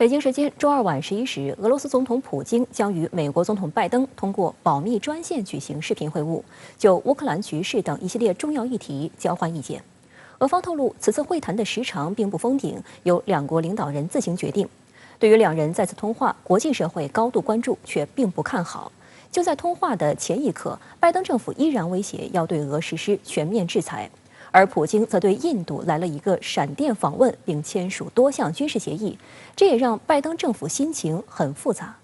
北京时间周二晚11时，俄罗斯总统普京将与美国总统拜登通过保密专线举行视频会晤，就乌克兰局势等一系列重要议题交换意见。俄方透露，此次会谈的时长并不封顶，由两国领导人自行决定。对于两人再次通话，国际社会高度关注，却并不看好。就在通话的前一刻，拜登政府依然威胁要对俄实施全面制裁。而普京则对印度来了一个闪电访问，并签署多项军事协议，这也让拜登政府心情很复杂。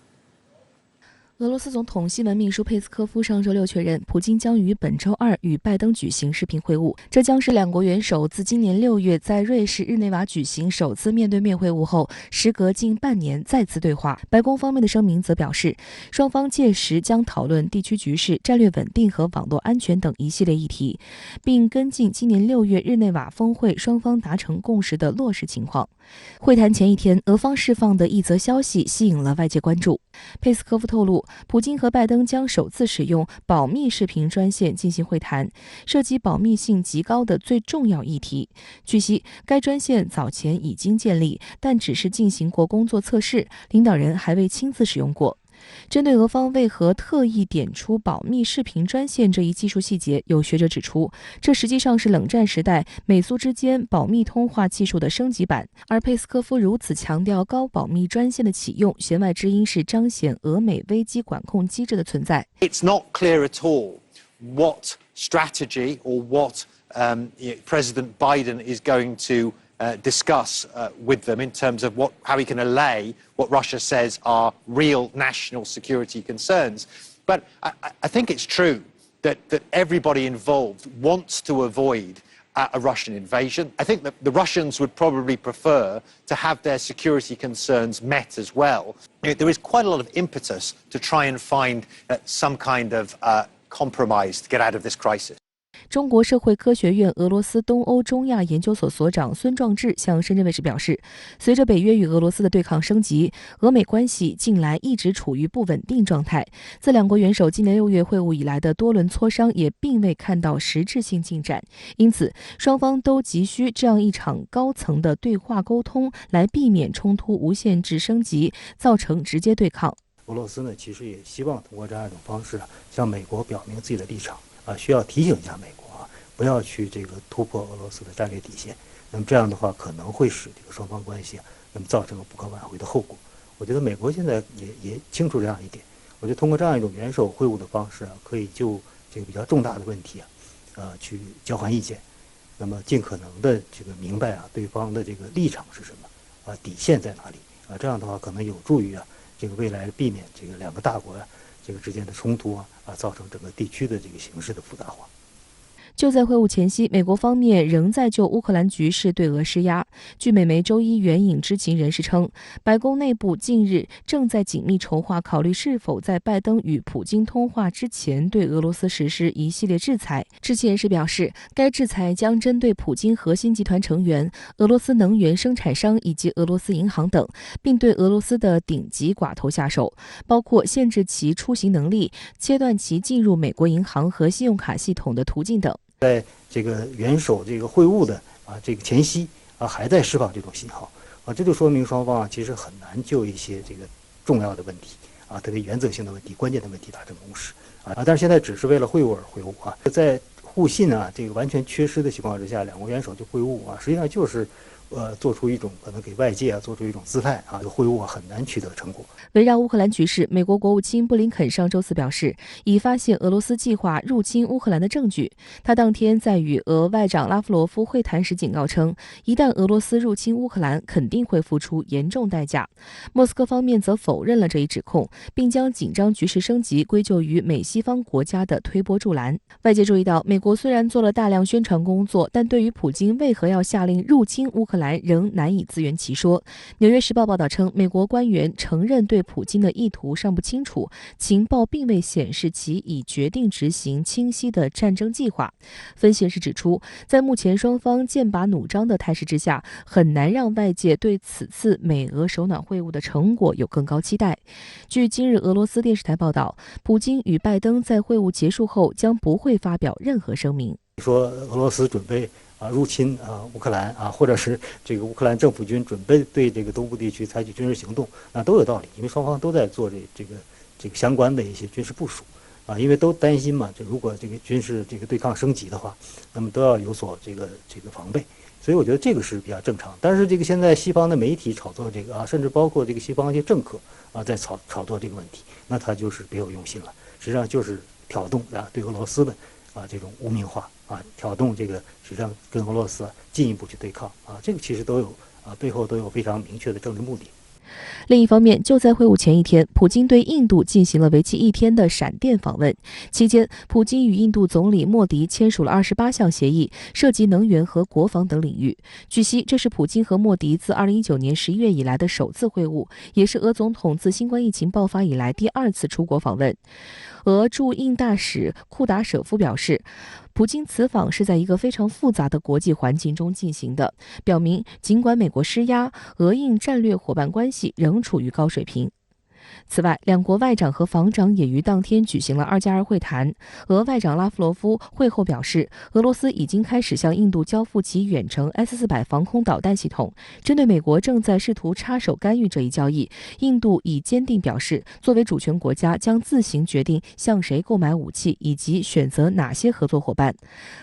俄罗斯总统新闻秘书佩斯科夫上周六确认，普京将于本周二与拜登举行视频会晤，这将是两国元首自今年6月在瑞士日内瓦举行首次面对面会晤后，时隔近半年再次对话。白宫方面的声明则表示，双方届时将讨论地区局势、战略稳定和网络安全等一系列议题，并跟进今年6月日内瓦峰会双方达成共识的落实情况。会谈前一天，俄方释放的一则消息吸引了外界关注。佩斯科夫透露，普京和拜登将首次使用保密视频专线进行会谈，涉及保密性极高的最重要议题。据悉，该专线早前已经建立，但只是进行过工作测试，领导人还未亲自使用过。针对俄方为何特意点出保密视频专线这一技术细节，有学者指出，这实际上是冷战时代美苏之间保密通话技术的升级版。而佩斯科夫如此强调高保密专线的启用，弦外之音是彰显俄美危机管控机制的存在。It's not clear at all what strategy or what President Biden is going to discuss with them in terms of how he can allay what Russia says are real national security concerns. But I think it's true that everybody involved wants to avoid a Russian invasion. I think that the Russians would probably prefer to have their security concerns met as well. There is quite a lot of impetus to try and find some kind of compromise to get out of this crisis. 中国社会科学院俄罗斯东欧中亚研究所所长孙壮志向深圳卫视表示，随着北约与俄罗斯的对抗升级，俄美关系近来一直处于不稳定状态。自两国元首今年6月会晤以来的多轮磋商也并未看到实质性进展，因此双方都急需这样一场高层的对话沟通，来避免冲突无限制升级，造成直接对抗。俄罗斯呢，其实也希望通过这样一种方式向美国表明自己的立场。需要提醒一下美国不要去突破俄罗斯的战略底线。那么这样的话，可能会使双方关系那么造成不可挽回的后果。我觉得美国现在也清楚这样一点。我觉得通过这样一种元首会晤的方式可以就比较重大的问题去交换意见，那么尽可能的明白对方的立场是什么底线在哪里这样的话可能有助于未来避免两个大国之间的冲突造成整个地区的形势的复杂化。就在会晤前夕，美国方面仍在就乌克兰局势对俄施压。据美媒周一援引知情人士称，白宫内部近日正在紧密筹划考虑是否在拜登与普京通话之前对俄罗斯实施一系列制裁。知情人士表示，该制裁将针对普京核心集团成员、俄罗斯能源生产商以及俄罗斯银行等，并对俄罗斯的顶级寡头下手，包括限制其出行能力、切断其进入美国银行和信用卡系统的途径等。在元首会晤的前夕还在释放这种信号这就说明双方其实很难就一些重要的问题特别原则性的问题、关键的问题达成共识但是现在只是为了会晤而会晤在互信完全缺失的情况之下，两国元首就会晤实际上就是做出一种可能给外界做出一种姿态会晤很难取得成果。围绕乌克兰局势，美国国务卿布林肯上周四表示，已发现俄罗斯计划入侵乌克兰的证据。他当天在与俄外长拉夫罗夫会谈时警告称，一旦俄罗斯入侵乌克兰，肯定会付出严重代价。莫斯科方面则否认了这一指控，并将紧张局势升级归咎于美西方国家的推波助澜。外界注意到，美国虽然做了大量宣传工作，但对于普京为何要下令入侵乌克兰仍难以自圆其说。纽约时报报道称，美国官员承认对普京的意图尚不清楚，情报并未显示其已决定执行清晰的战争计划。分析人士指出，在目前双方剑拔弩张的态势之下，很难让外界对此次美俄首脑会晤的成果有更高期待。据今日俄罗斯电视台报道，普京与拜登在会晤结束后将不会发表任何声明。说俄罗斯准备入侵乌克兰或者是这个乌克兰政府军准备对这个东部地区采取军事行动，都有道理，因为双方都在做这个相关的一些军事部署因为都担心嘛，如果这个军事对抗升级的话，那么都要有所这个防备。所以我觉得这个是比较正常，但是这个现在西方的媒体炒作这个甚至包括这个西方一些政客在炒作这个问题，那他就是别有用心了，实际上就是挑动对俄罗斯的这种污名化挑动这个实际上跟俄罗斯进一步去对抗这个其实都有背后都有非常明确的政治目的。另一方面，就在会晤前一天，普京对印度进行了为期1天的闪电访问。期间，普京与印度总理莫迪签署了28项协议，涉及能源和国防等领域。据悉，这是普京和莫迪自2019年11月以来的首次会晤，也是俄总统自新冠疫情爆发以来第2次出国访问。俄驻印大使库达舍夫表示，普京此访是在一个非常复杂的国际环境中进行的，表明尽管美国施压，俄印战略伙伴关系仍处于高水平。此外，两国外长和防长也于当天举行了2+2会谈。俄外长拉夫罗夫会后表示，俄罗斯已经开始向印度交付其远程 S-400防空导弹系统。针对美国正在试图插手干预这一交易，印度已坚定表示，作为主权国家将自行决定向谁购买武器以及选择哪些合作伙伴。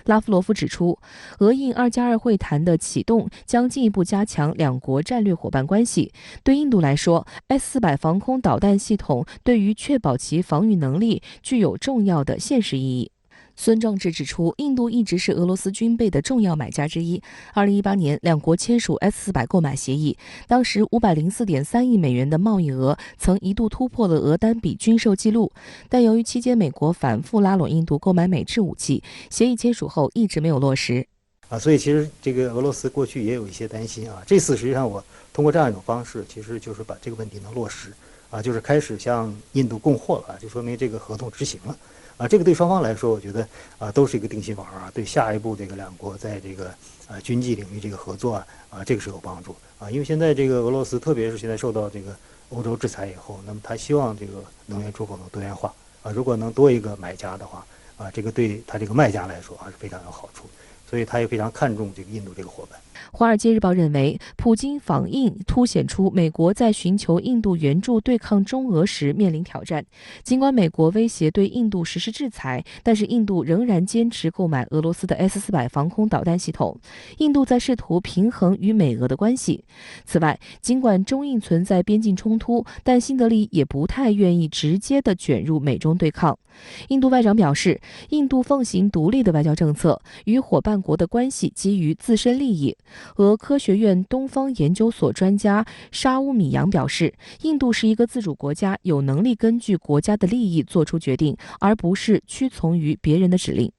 拉夫罗夫指出，俄印2+2会谈的启动将进一步加强两国战略伙伴关系。对印度来说， S-400防空导弹系统对于确保其防御能力具有重要的现实意义。孙正志指出，印度一直是俄罗斯军备的重要买家之一。2018年，两国签署 S-400购买协议，当时504.3亿美元的贸易额曾一度突破了俄单笔军售记录，但由于期间美国反复拉拢印度购买美制武器，协议签署后一直没有落实。所以其实这个俄罗斯过去也有一些担心这次实际上我通过这样一种方式，其实就是把这个问题能落实就是开始向印度供货了就说明这个合同执行了这个对双方来说，我觉得都是一个定心丸对下一步这个两国在这个军纪领域这个合作这个是有帮助因为现在这个俄罗斯，特别是现在受到这个欧洲制裁以后，那么他希望这个能源出口能多元化如果能多一个买家的话这个对他这个卖家来说是非常有好处，所以他也非常看重这个印度这个伙伴。《华尔街日报》认为，普京访印凸显出美国在寻求印度援助对抗中俄时面临挑战。尽管美国威胁对印度实施制裁，但是印度仍然坚持购买俄罗斯的 S-400防空导弹系统。印度在试图平衡与美俄的关系。此外，尽管中印存在边境冲突，但新德里也不太愿意直接的卷入美中对抗。印度外长表示，印度奉行独立的外交政策，与伙伴国的关系基于自身利益。俄科学院东方研究所专家沙乌米扬表示，印度是一个自主国家，有能力根据国家的利益做出决定，而不是屈从于别人的指令。